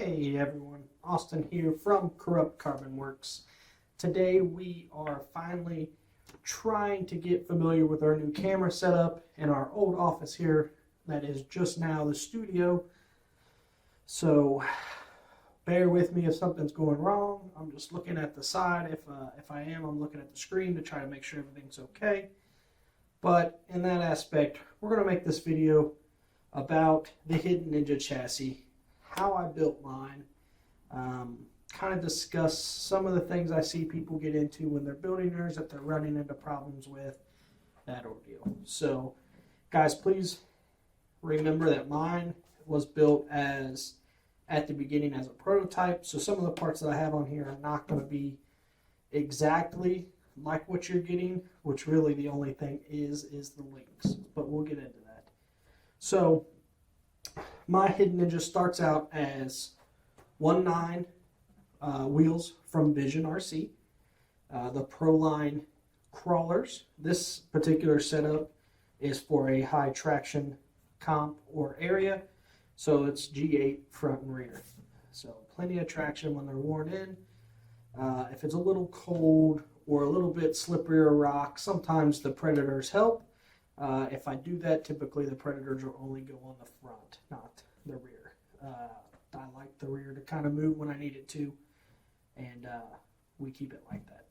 Hey everyone, Austin here from Corruptcarbonworks. Today we are finally trying to get familiar with our new camera setup in our old office here that is just now the studio. So bear with me if something's going wrong. I'm just looking at the side. If I am, I'm looking at the screen to try to make sure everything's okay. But in that aspect, we're going to make this video about the Hidden Ninja chassis, how I built mine, kind of discuss some of the things I see people get into when they're building theirs that they're running into problems with, that ordeal. So guys, please remember that mine was built at the beginning as a prototype, so some of the parts that I have on here are not going to be exactly like what you're getting, which really the only thing is the links, but we'll get into that. So my Hidden Ninja starts out as 1.9 wheels from Vision RC. The Proline crawlers. This particular setup is for a high traction comp or area, so it's G8 front and rear. So plenty of traction when they're worn in. If it's a little cold or a little bit slippery or rock, sometimes the Predators help. If I do that, typically the Predators will only go on the front, not the rear. I like the rear to kind of move when I need it to, and we keep it like that.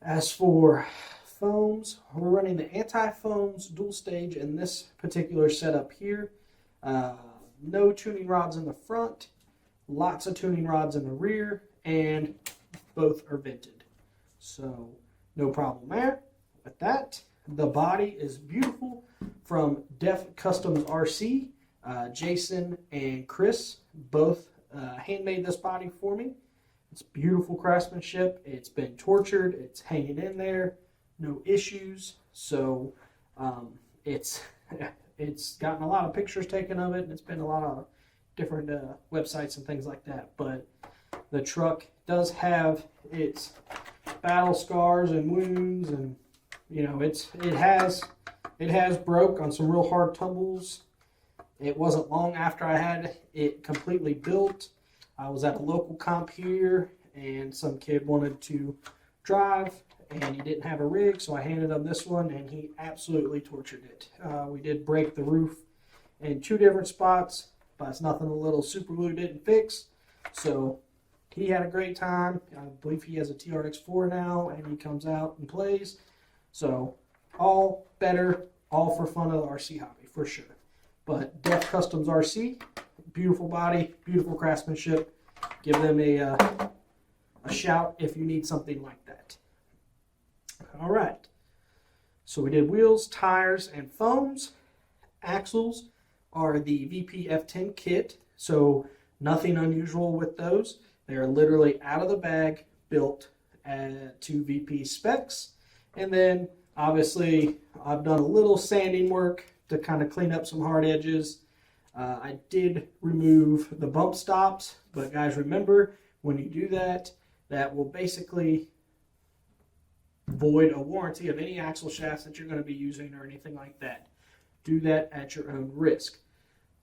As for foams, we're running the anti-foams dual stage in this particular setup here. No tuning rods in the front, lots of tuning rods in the rear, and both are vented. So no problem there with that. The body is beautiful from Def Customs RC. Jason and Chris both handmade this body for me. It's beautiful craftsmanship. It's been tortured. It's hanging in there. No issues. So it's gotten a lot of pictures taken of it, and it's been a lot of different websites and things like that. But the truck does have its battle scars and wounds, and you know, it has broke on some real hard tumbles. It wasn't long after I had it completely built. I was at a local comp here, and some kid wanted to drive, and he didn't have a rig, so I handed him this one, and he absolutely tortured it. We did break the roof in 2 different spots, but it's nothing a little super glue didn't fix. So he had a great time. I believe he has a TRX4 now, and he comes out and plays. So all better, all for fun of the RC hobby, for sure. But Def Customs RC, beautiful body, beautiful craftsmanship. Give them a shout if you need something like that. All right. So we did wheels, tires, and foams. Axles are the VP F10 kit, so nothing unusual with those. They are literally out of the bag, built to VP specs. And then, obviously, I've done a little sanding work to kind of clean up some hard edges. I did remove the bump stops, but guys, remember, when you do that, that will basically void a warranty of any axle shafts that you're going to be using or anything like that. Do that at your own risk.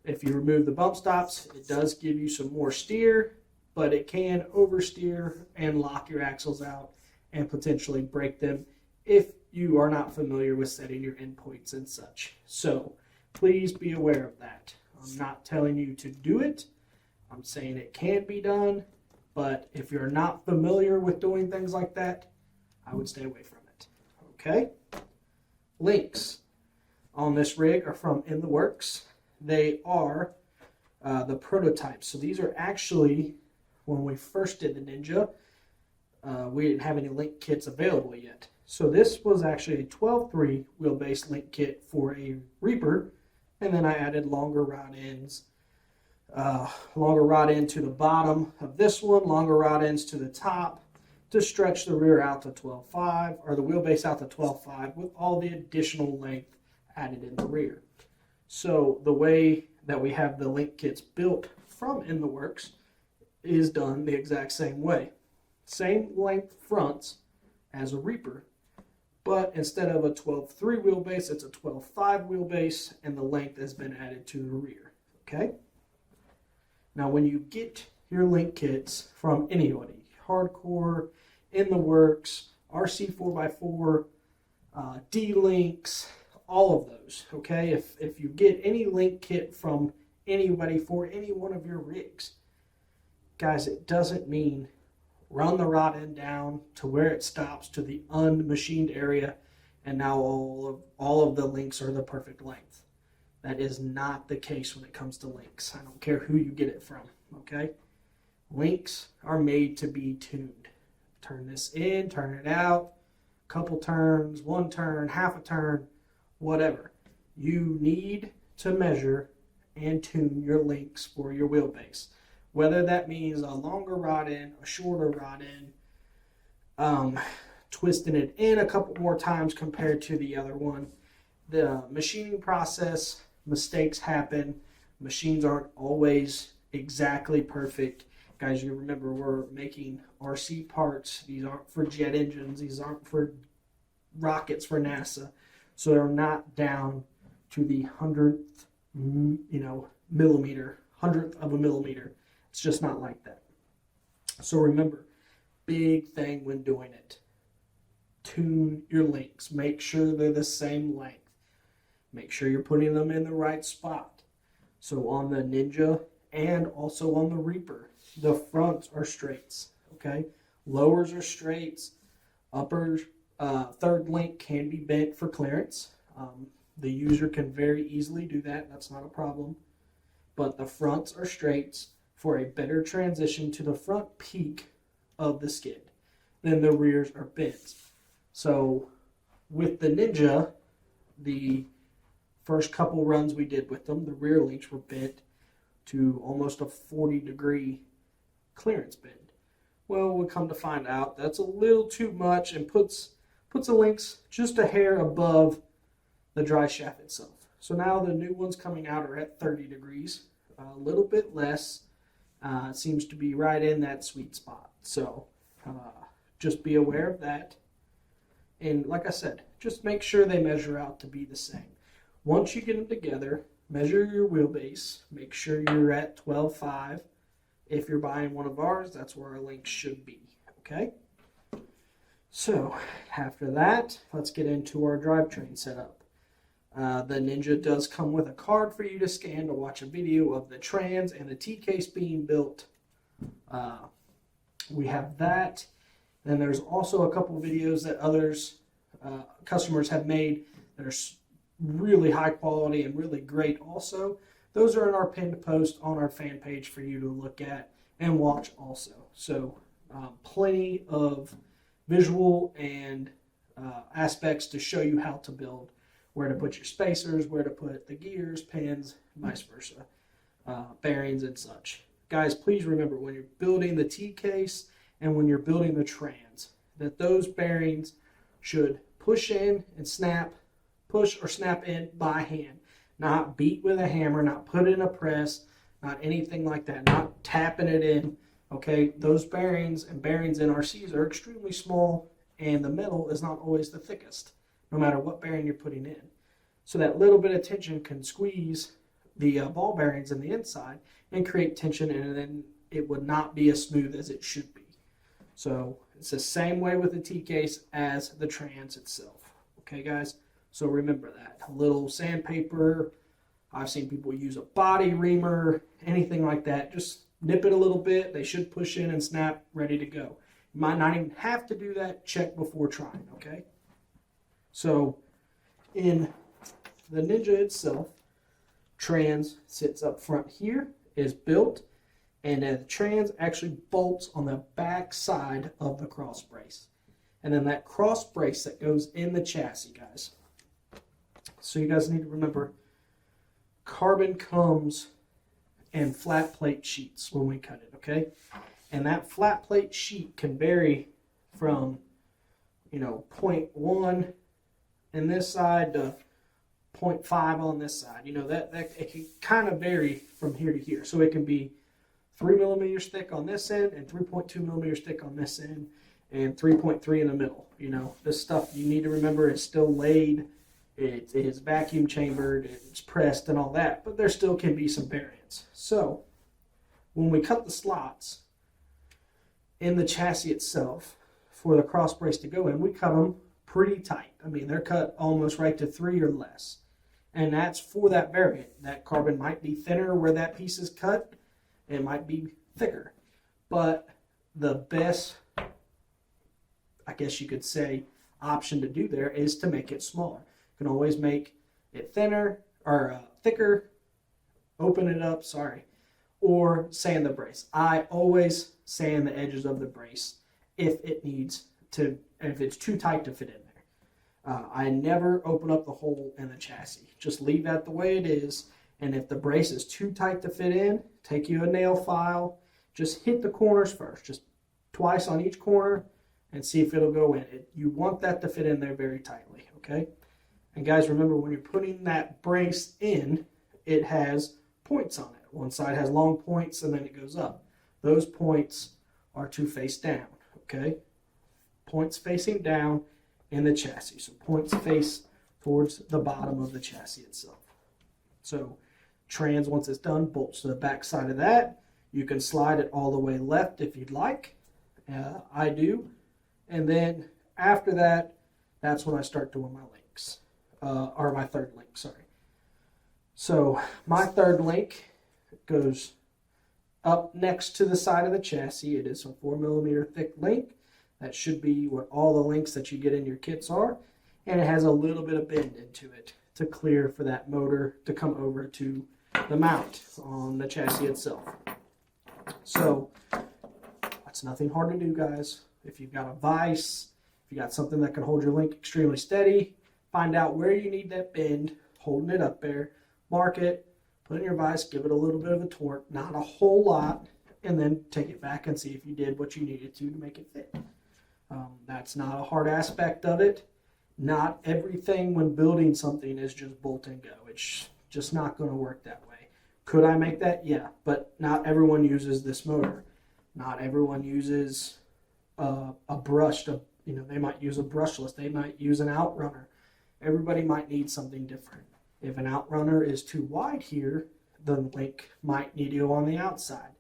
If you remove the bump stops, it does give you some more steer, but it can oversteer and lock your axles out and potentially break them if you are not familiar with setting your endpoints and such. So please be aware of that. I'm not telling you to do it. I'm saying it can be done, but if you're not familiar with doing things like that, I would stay away from it. Okay? Links on this rig are from In the Works. They are the prototypes. So these are actually, when we first did the Ninja, we didn't have any link kits available yet. So this was actually a 12.3 wheelbase link kit for a Reaper, and then I added longer rod ends to the bottom of this one, longer rod ends to the top to stretch the rear out to 12.5, or the wheelbase out to 12.5 with all the additional length added in the rear. So the way that we have the link kits built from In the Works is done the exact same way. Same length fronts as a Reaper, but instead of a 12.3 wheelbase, it's a 12.5 wheelbase, and the length has been added to the rear. Okay? Now, when you get your link kits from anybody, Hardcore, In the Works, RC 4x4, D-Links, all of those, okay? If you get any link kit from anybody for any one of your rigs, guys, it doesn't mean run the rod end down to where it stops to the unmachined area, and now all of the links are the perfect length. That is not the case when it comes to links. I don't care who you get it from, okay? Links are made to be tuned. Turn this in, turn it out, couple turns, one turn, half a turn, whatever. You need to measure and tune your links for your wheelbase. Whether that means a longer rod end, a shorter rod end, twisting it in a couple more times compared to the other one. The machining process, mistakes happen. Machines aren't always exactly perfect. Guys, you remember we're making RC parts. These aren't for jet engines. These aren't for rockets for NASA. So they're not down to the hundredth, millimeter, hundredth of a millimeter. It's just not like that. So remember, big thing when doing it. Tune your links. Make sure they're the same length. Make sure you're putting them in the right spot. So on the Ninja and also on the Reaper, the fronts are straights, okay? Lowers are straights. Upper third link can be bent for clearance. The user can very easily do that. That's not a problem. But the fronts are straights for a better transition to the front peak of the skid. Then the rears are bent. So with the Ninja, the first couple runs we did with them, the rear links were bent to almost a 40-degree clearance bend. Well, we come to find out that's a little too much and puts the links just a hair above the drive shaft itself. So now the new ones coming out are at 30 degrees, a little bit less. It seems to be right in that sweet spot. So just be aware of that. And like I said, just make sure they measure out to be the same. Once you get them together, measure your wheelbase. Make sure you're at 12.5. If you're buying one of ours, that's where our links should be. Okay? So after that, let's get into our drivetrain setup. The Ninja does come with a card for you to scan to watch a video of the trans and the T-case being built. We have that. Then there's also a couple videos that others, customers have made that are really high quality and really great also. Those are in our pinned post on our fan page for you to look at and watch also. So plenty of visual and aspects to show you how to build, where to put your spacers, where to put the gears, pins, vice versa, bearings and such. Guys, please remember when you're building the T-case and when you're building the trans, that those bearings should push in and snap, push or snap in by hand, not beat with a hammer, not put in a press, not anything like that, not tapping it in. Okay, those bearings and bearings in RCs are extremely small, and the metal is not always the thickest, no matter what bearing you're putting in. So that little bit of tension can squeeze the ball bearings in the inside and create tension, and then it would not be as smooth as it should be. So it's the same way with the T-case as the trans itself. Okay, guys? So remember that. A little sandpaper. I've seen people use a body reamer, anything like that. Just nip it a little bit. They should push in and snap, ready to go. You might not even have to do that. Check before trying, okay? So in the Ninja itself, trans sits up front here, is built, and the trans actually bolts on the back side of the cross brace. And then that cross brace that goes in the chassis, guys. So you guys need to remember, carbon comes in flat plate sheets when we cut it, okay? And that flat plate sheet can vary from, 0.1 in this side to 0.5 on this side. That it can kind of vary from here to here. So it can be 3 millimeters thick on this end and 3.2 millimeters thick on this end and 3.3 in the middle. This stuff you need to remember is still laid. It is vacuum chambered, it's pressed and all that, but there still can be some variance. So when we cut the slots in the chassis itself for the cross brace to go in, we cut them pretty tight. I mean, they're cut almost right to 3 or less. And that's for that variant. That carbon might be thinner where that piece is cut. It might be thicker. But the best, I guess you could say, option to do there is to make it smaller. You can always make it thinner or thicker, open it up, or sand the brace. I always sand the edges of the brace if it's too tight to fit in there. I never open up the hole in the chassis. Just leave that the way it is. And if the brace is too tight to fit in, take you a nail file, just hit the corners first, just twice on each corner, and see if it'll go in. You want that to fit in there very tightly, okay? And guys, remember when you're putting that brace in, it has points on it. One side has long points and then it goes up. Those points are to face down, okay? Points facing down in the chassis. So points face towards the bottom of the chassis itself. So trans, once it's done, bolts to the back side of that. You can slide it all the way left if you'd like. I do. And then after that, that's when I start doing my links. Or my third link, So my third link goes up next to the side of the chassis. It is a 4mm thick link. That should be what all the links that you get in your kits are. And it has a little bit of bend into it to clear for that motor to come over to the mount on the chassis itself. So that's nothing hard to do, guys. If you've got a vise, if you got something that can hold your link extremely steady, find out where you need that bend, holding it up there, mark it, put it in your vise, give it a little bit of a torque, not a whole lot, and then take it back and see if you did what you needed to make it fit. That's not a hard aspect of it. Not everything when building something is just bolt and go. It's just not going to work that way. Could I make that? Yeah, but not everyone uses this motor. Not everyone uses a brush. They might use a brushless. They might use an outrunner. Everybody might need something different. If an outrunner is too wide here, the link might need to go on the outside.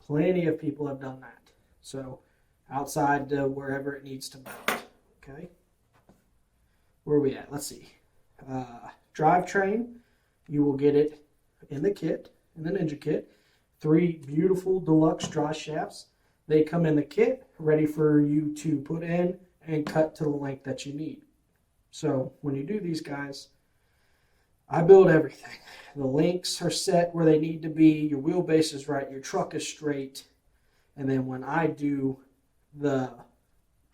Plenty of people have done that. So outside to wherever it needs to mount. Okay. Where are we at? Let's see. Drivetrain, you will get it in the kit, in the Ninja kit. 3 beautiful deluxe drive shafts. They come in the kit, ready for you to put in and cut to the length that you need. So when you do these, guys, I build everything. The links are set where they need to be. Your wheelbase is right. Your truck is straight. And then when I do the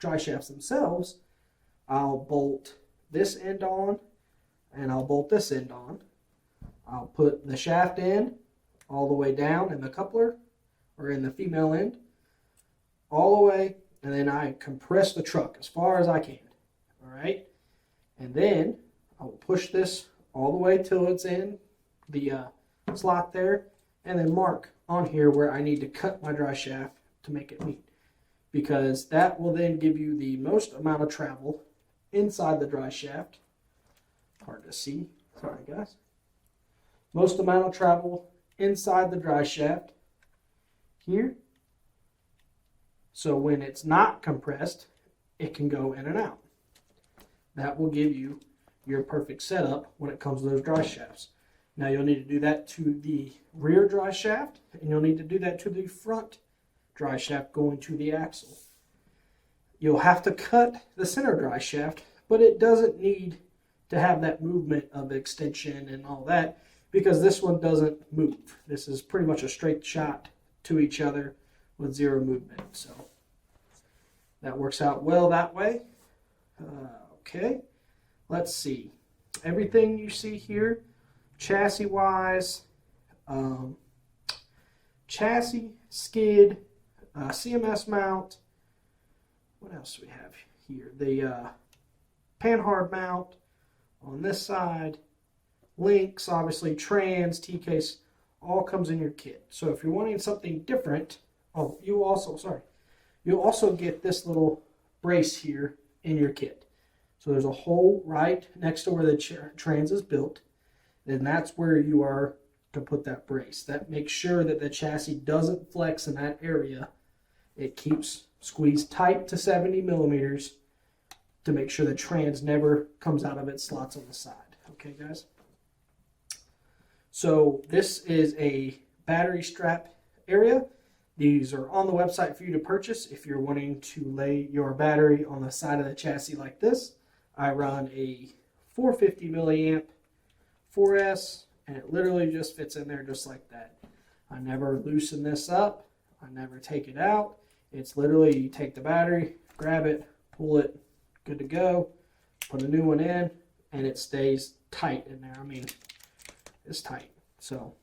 drive shafts themselves, I'll bolt this end on and I'll bolt this end on. I'll put the shaft in all the way down in the coupler or in the female end all the way, and then I compress the truck as far as I can. All right, and then I will push this all the way till it's in the slot there, and then mark on here where I need to cut my drive shaft to make it meet, because that will then give you the most amount of travel inside the drive shaft. Hard to see, sorry guys. Most amount of travel inside the drive shaft here. So when it's not compressed, it can go in and out. That will give you your perfect setup when it comes to those drive shafts. Now you'll need to do that to the rear drive shaft, and you'll need to do that to the front drive shaft going to the axle. You'll have to cut the center drive shaft, but it doesn't need to have that movement of extension and all that, because this one doesn't move. This is pretty much a straight shot to each other with zero movement. So that works out well that way. Okay, let's see. Everything you see here, chassis wise, chassis, skid, CMS mount. What else do we have here? The panhard mount on this side, links, obviously trans, T-case, all comes in your kit. So if you're wanting something different, you'll also get this little brace here in your kit. So there's a hole right next to where the trans is built, and that's where you are to put that brace. That makes sure that the chassis doesn't flex in that area. It keeps squeezed tight to 70 millimeters to make sure the trans never comes out of its slots on the side. Okay, guys? So this is a battery strap area. These are on the website for you to purchase if you're wanting to lay your battery on the side of the chassis like this. I run a 450 milliamp 4S, and it literally just fits in there just like that. I never loosen this up. I never take it out. It's literally you take the battery, grab it, pull it, good to go, put a new one in, and it stays tight in there. I mean, it's tight. So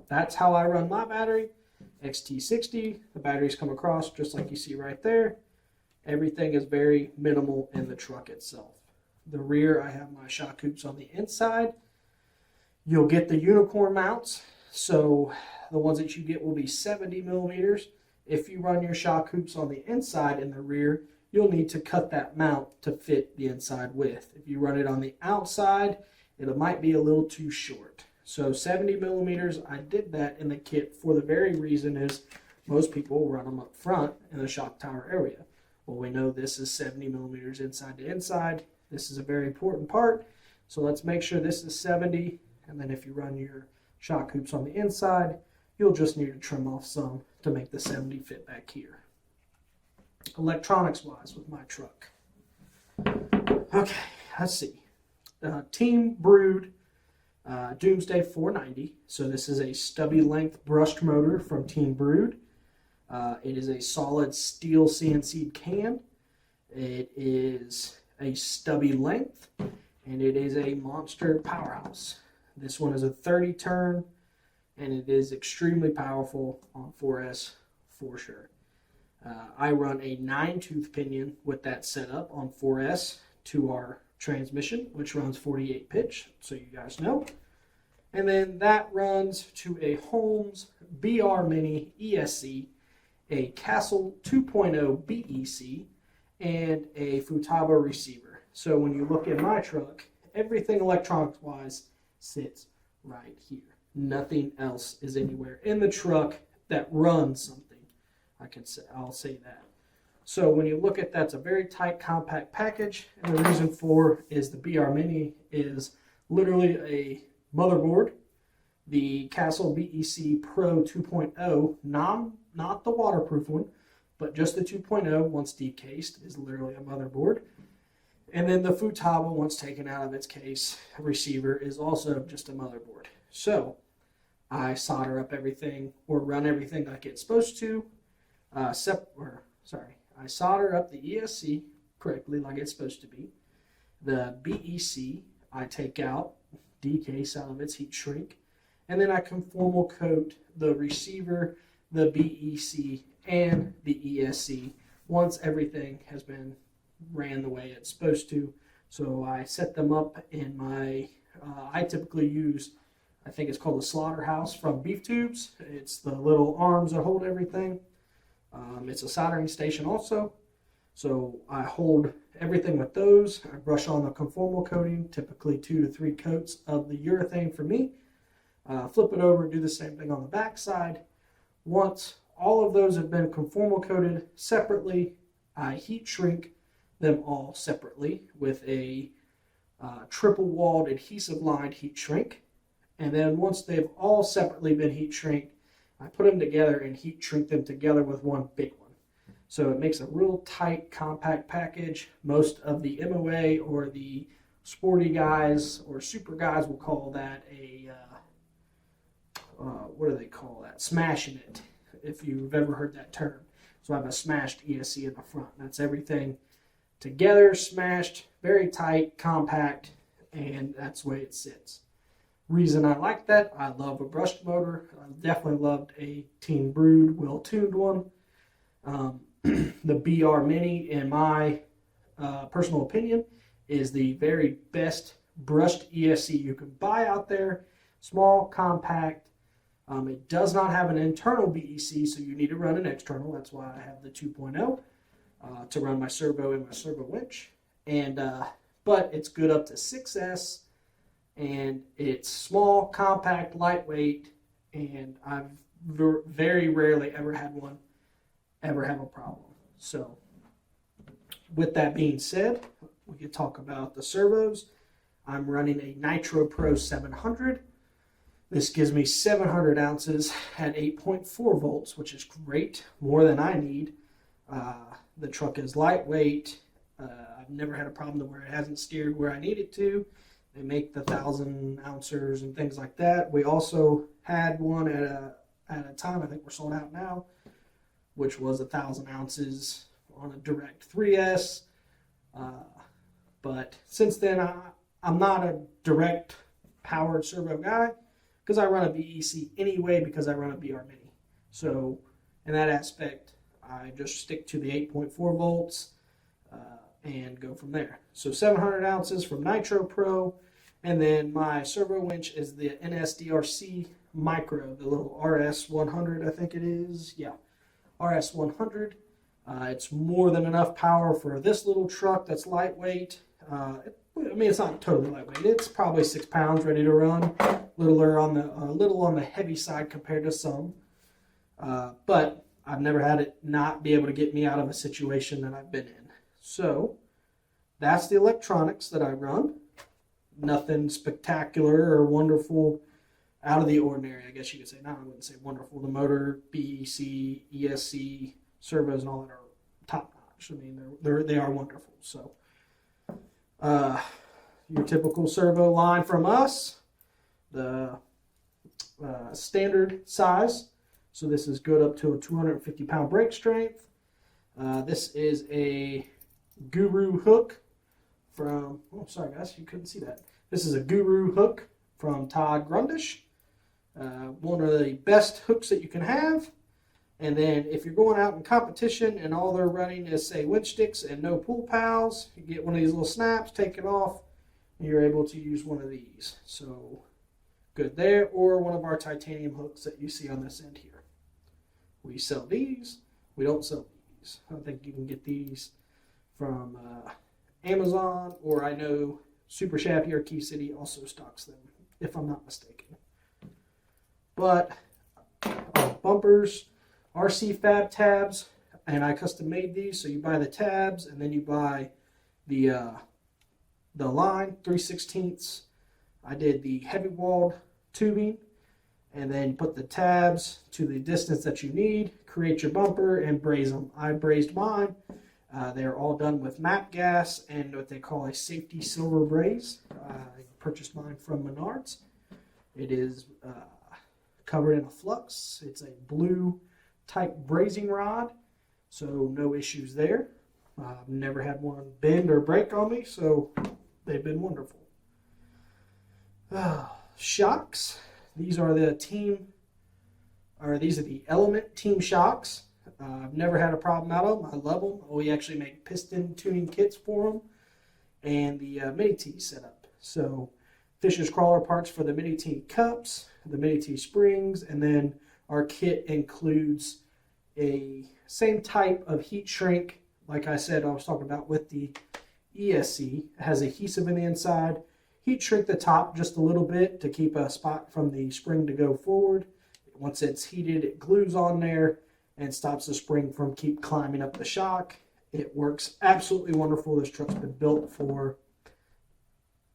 that's how I run my battery. XT60, the batteries come across just like you see right there. Everything is very minimal in the truck itself. The rear, I have my shock hoops on the inside. You'll get the unicorn mounts. So the ones that you get will be 70 millimeters. If you run your shock hoops on the inside in the rear, you'll need to cut that mount to fit the inside width. If you run it on the outside, it might be a little too short. So 70 millimeters, I did that in the kit for the very reason is most people run them up front in the shock tower area. Well, we know this is 70 millimeters inside to inside. This is a very important part. So let's make sure this is 70. And then if you run your shock hoops on the inside, you'll just need to trim off some to make the 70 fit back here. Electronics wise with my truck. Okay, let's see. Team Brewed Doomsday 490. So this is a stubby length brushed motor from Team Brewed. It is a solid steel CNC can. It is a stubby length, and it is a monster powerhouse. This one is a 30 turn, and it is extremely powerful on 4S for sure. I run a 9-tooth pinion with that setup on 4S to our transmission, which runs 48 pitch, so you guys know. And then that runs to a Holmes BR Mini ESC, a Castle 2.0 BEC, and a Futaba receiver. So when you look at my truck, everything electronics-wise sits right here. Nothing else is anywhere in the truck that runs something. I'll say that. So when you look at that's a very tight, compact package, and the reason for is the BR Mini is literally a motherboard. The Castle BEC Pro 2.0, not the waterproof one, but just the 2.0 once decased is literally a motherboard. And then the Futaba, once taken out of its case, receiver is also just a motherboard. So I solder up everything or run everything like it's supposed to. I solder up the ESC correctly like it's supposed to be. The BEC I take out, decase out of its heat shrink, and then I conformal coat the receiver, the BEC, and the ESC once everything has been ran the way it's supposed to. So I set them up in my, I typically use, I think it's called the slaughterhouse from Beef Tubes. It's the little arms that hold everything. It's a soldering station also. So I hold everything with those. I brush on the conformal coating, typically 2 to 3 coats of the urethane for me. Flip it over, do the same thing on the back side. Once all of those have been conformal coated separately, I heat shrink them all separately with a triple walled adhesive lined heat shrink. And then once they've all separately been heat shrinked, I put them together and heat shrink them together with one big one. So it makes a real tight, compact package. Most of the MOA or the sporty guys or super guys will call that a, what do they call that? Smashing it, if you've ever heard that term. So I have a smashed ESC in the front. That's everything together, smashed, very tight, compact, and that's the way it sits. Reason I like that, I love a brushed motor. I definitely loved a Team Brewed, well-tuned one. The BR Mini, in my personal opinion, is the very best brushed ESC you can buy out there. Small, compact. It does not have an internal BEC, so you need to run an external. That's why I have the 2.0 to run my servo and my servo winch. And but it's good up to 6S and it's small, compact, lightweight, and I've very rarely ever had one ever have a problem. So with that being said, we can talk about the servos. I'm running a Nitro Pro 700. This gives me 700 ounces at 8.4 volts, which is great, more than I need. The truck is lightweight. I've never had a problem where it hasn't steered where I need it to. They make the 1,000 ouncers and things like that. We also had one at a time, I think we're sold out now, which was 1,000 ounces on a direct 3S. But since then, I'm not a direct powered servo guy because I run a BEC anyway because I run a BR Mini. So in that aspect, I just stick to the 8.4 volts and go from there. So 700 ounces from Nitro Pro, and then my servo winch is the NSDRC Micro, the little RS100, I think it is. Yeah, RS100. It's more than enough power for this little truck that's lightweight. I mean, it's not totally lightweight. It's probably 6 pounds, ready to run. A little on the heavy side compared to some. But I've never had it not be able to get me out of a situation that I've been in. So that's the electronics that I run. Nothing spectacular or wonderful, out of the ordinary, I guess you could say. No, I wouldn't say wonderful. The motor, BEC, ESC, servos, and all that are top notch. I mean, they are wonderful. So your typical servo line from us, the standard size. So this is good up to a 250-pound brake strength. This is a Guru hook from, oh, sorry guys, you couldn't see that. This is a Guru hook from Todd Grundish. One of the best hooks that you can have. And then if you're going out in competition and all they're running is, say, winch sticks and no pull pals, you get one of these little snaps, take it off, and you're able to use one of these. So good there, or one of our titanium hooks that you see on this end here. We sell these. We don't sell these. I think you can get these from Amazon, or I know Super Shaft here at Key City also stocks them, if I'm not mistaken. But bumpers, RC Fab tabs, and I custom made these. So you buy the tabs, and then you buy the line 3/16. I did the heavy walled tubing, and then put the tabs to the distance that you need, create your bumper, and braze them. I brazed mine. They're all done with MAP gas and what they call a safety silver braze. I purchased mine from Menards. It is covered in a flux. It's a blue type brazing rod, so no issues there. I've never had one bend or break on me, so they've been wonderful. Shocks. These are the Element Team shocks. I've never had a problem out of them. I love them. We actually make piston tuning kits for them, and the Mini T setup. So Fisher's crawler parts for the Mini T cups, the Mini T springs, and then our kit includes a same type of heat shrink, like I said I was talking about with the ESC. It has adhesive in the inside. Heat shrink the top just a little bit to keep a spot from the spring to go forward. Once it's heated, it glues on there and stops the spring from keep climbing up the shock. It works absolutely wonderful. This truck's been built for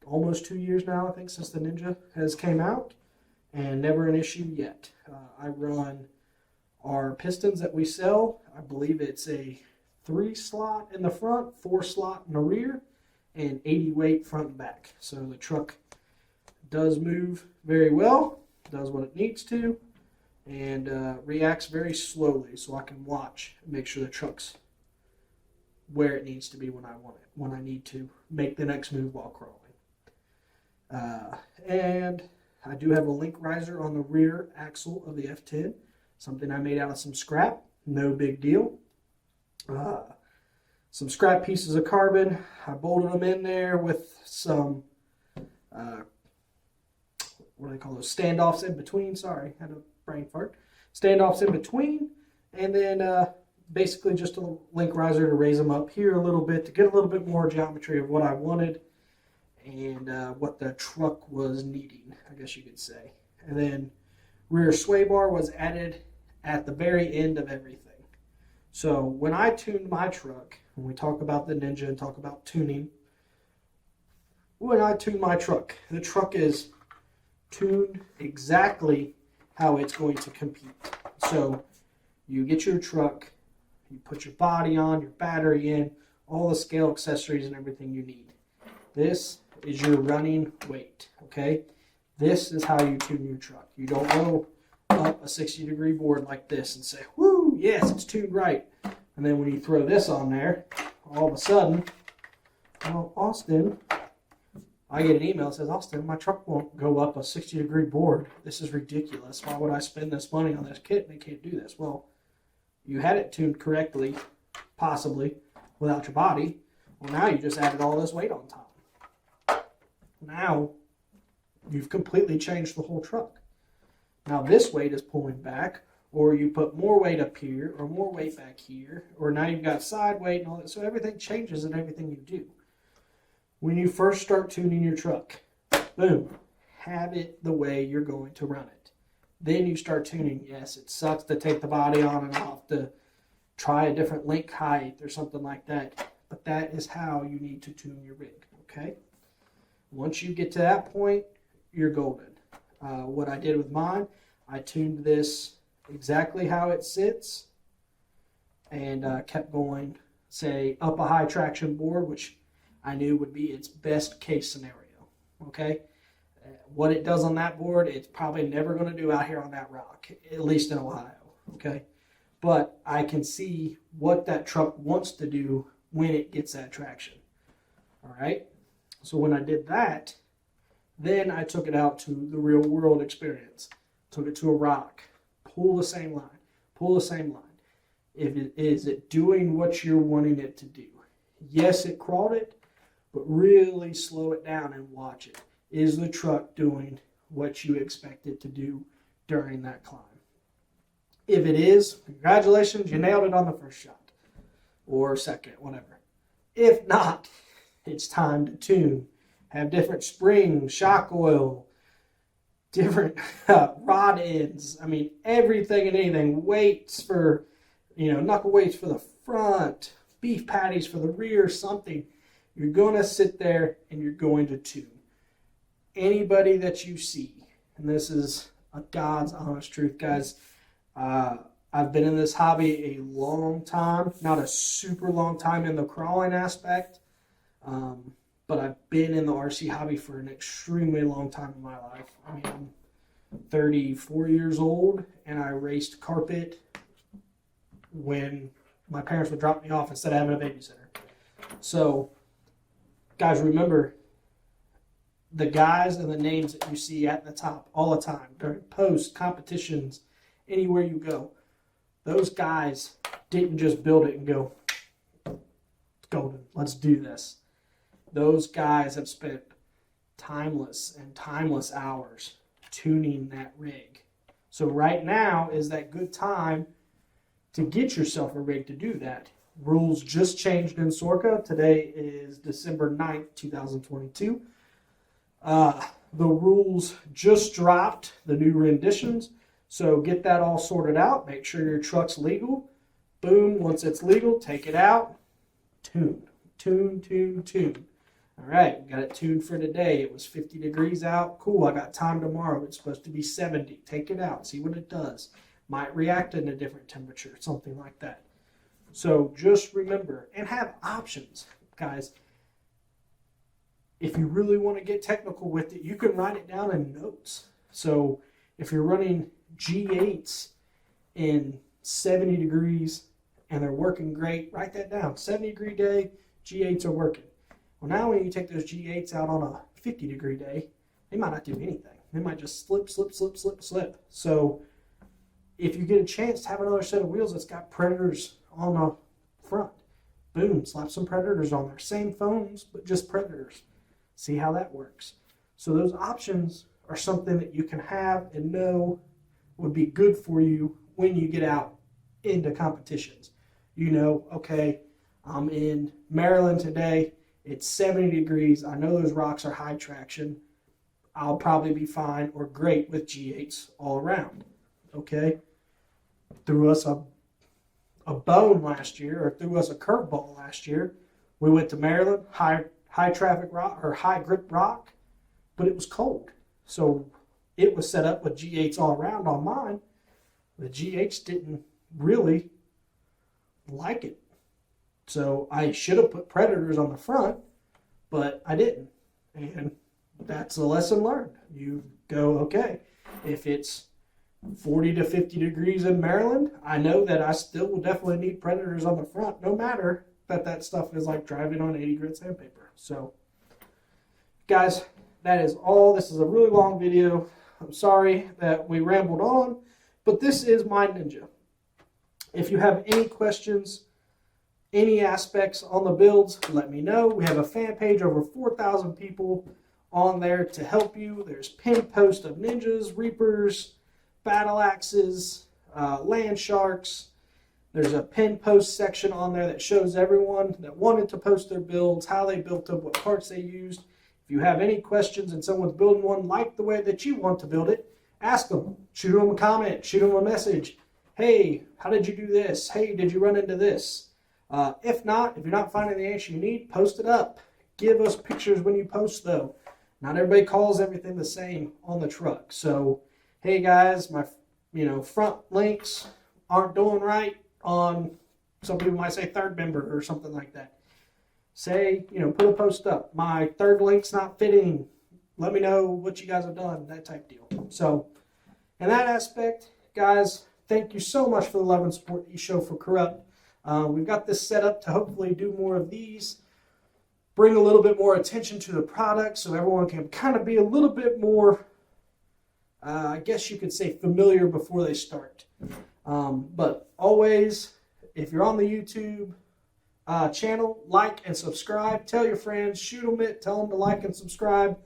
almost 2 years now, I think, since the Ninja has came out, and never an issue yet. I run our pistons that we sell. I believe it's a 3 slot in the front, 4 slot in the rear, and 80 weight front and back. So the truck does move very well, does what it needs to, and reacts very slowly, so I can watch and make sure the truck's where it needs to be when I want it, when I need to make the next move while crawling. And I do have a link riser on the rear axle of the F10, something I made out of some scrap, no big deal. Some scrap pieces of carbon, I bolted them in there with some, what do they call those, standoffs in between, sorry, had a brain fart, standoffs in between, and then basically just a link riser to raise them up here a little bit to get a little bit more geometry of what I wanted, and what the truck was needing, I guess you could say. And then rear sway bar was added at the very end of everything. So when I tuned my truck, when we talk about the Ninja and talk about tuning, when I tune my truck, the truck is tuned exactly how it's going to compete. So you get your truck, you put your body on, your battery in, all the scale accessories and everything you need. This is your running weight, okay? This is how you tune your truck. You don't go up a 60-degree board like this and say, whoo, yes, it's tuned right. And then when you throw this on there, all of a sudden, well, Austin, I get an email that says, Austin, my truck won't go up a 60-degree board. This is ridiculous. Why would I spend this money on this kit and they can't do this? Well, you had it tuned correctly, possibly, without your body. Well, now you just added all this weight on top. Now, you've completely changed the whole truck. Now this weight is pulling back, or you put more weight up here, or more weight back here, or now you've got side weight and all that. So everything changes in everything you do. When you first start tuning your truck, boom, have it the way you're going to run it. Then you start tuning. Yes, it sucks to take the body on and off, to try a different link height or something like that. But that is how you need to tune your rig, okay? Once you get to that point, you're golden. What I did with mine, I tuned this exactly how it sits and kept going, say, up a high traction board, which I knew would be its best case scenario, okay? What it does on that board, it's probably never going to do out here on that rock, at least in Ohio, okay? But I can see what that truck wants to do when it gets that traction, all right? So when I did that, then I took it out to the real world experience. Took it to a rock, pull the same line, pull the same line. Is it doing what you're wanting it to do? Yes, it crawled it, but really slow it down and watch it. Is the truck doing what you expect it to do during that climb? If it is, congratulations, you nailed it on the first shot. Or second, whatever. If not, it's time to tune. Have different springs, shock oil, different rod ends. I mean, everything and anything. Weights for, knuckle weights for the front, beef patties for the rear, something. You're going to sit there and you're going to tune. Anybody that you see, and this is a God's honest truth, guys. I've been in this hobby a long time, not a super long time in the crawling aspect, but I've been in the RC hobby for an extremely long time in my life. I mean, I'm 34 years old, and I raced carpet when my parents would drop me off instead of having a babysitter. So, guys, remember the guys and the names that you see at the top all the time, during posts, competitions, anywhere you go. Those guys didn't just build it and go, golden, let's do this. Those guys have spent timeless hours tuning that rig. So right now is that good time to get yourself a rig to do that. Rules just changed in Sorka. Today is December 9th, 2022. The rules just dropped, the new renditions. So get that all sorted out. Make sure your truck's legal. Boom, once it's legal, take it out. Tune. All right, we got it tuned for today. It was 50 degrees out. Cool, I got time tomorrow. It's supposed to be 70. Take it out, see what it does. Might react in a different temperature, something like that. So just remember, and have options, guys. If you really want to get technical with it, you can write it down in notes. So if you're running G8s in 70 degrees and they're working great, write that down. 70-degree day, G8s are working. Well, now when you take those G8s out on a 50-degree day, they might not do anything. They might just slip. So if you get a chance to have another set of wheels that's got Predators on the front, boom, slap some Predators on there. Same foams, but just Predators. See how that works. So those options are something that you can have and know would be good for you when you get out into competitions. Okay, I'm in Maryland today, It's 70 degrees. I know those rocks are high traction. I'll probably be fine or great with G8s all around. Okay? Threw us a bone last year, or threw us a curveball last year. We went to Maryland, high traffic rock or high grip rock, but it was cold. So it was set up with G8s all around on mine. The G8s didn't really like it. So I should have put Predators on the front, but I didn't. And that's a lesson learned. You go, okay, if it's 40 to 50 degrees in Maryland, I know that I still will definitely need Predators on the front, no matter that stuff is like driving on 80 grit sandpaper. So, guys, that is all. This is a really long video. I'm sorry that we rambled on, but this is my Ninja. If you have any questions, any aspects on the builds, let me know. We have a fan page, over 4,000 people on there to help you. There's pinned posts of Ninjas, Reapers, battle axes, land sharks. There's a pinned post section on there that shows everyone that wanted to post their builds, how they built them, what parts they used. If you have any questions and someone's building one like the way that you want to build it, ask them. Shoot them a comment. Shoot them a message. Hey, how did you do this? Hey, did you run into this? If not, if you're not finding the answer you need, post it up. Give us pictures when you post, though. Not everybody calls everything the same on the truck. So, hey guys, my front links aren't doing right on, some people might say third member or something like that. Say, put a post up. My third link's not fitting. Let me know what you guys have done, that type deal. So, in that aspect, guys, thank you so much for the love and support that you show for Corrupt. We've got this set up to hopefully do more of these, bring a little bit more attention to the product so everyone can kind of be a little bit more, I guess you could say, familiar before they start. But always, if you're on the YouTube channel, like and subscribe. Tell your friends, shoot them it, tell them to like and subscribe.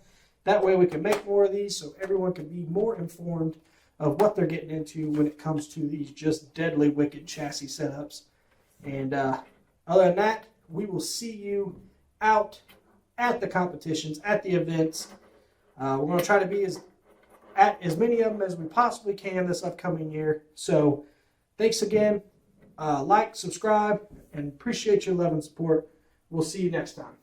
That way we can make more of these so everyone can be more informed of what they're getting into when it comes to these just deadly wicked chassis setups. And other than that, we will see you out at the competitions, at the events. We're going to try to be at as many of them as we possibly can this upcoming year. So thanks again. Like, subscribe, and appreciate your love and support. We'll see you next time.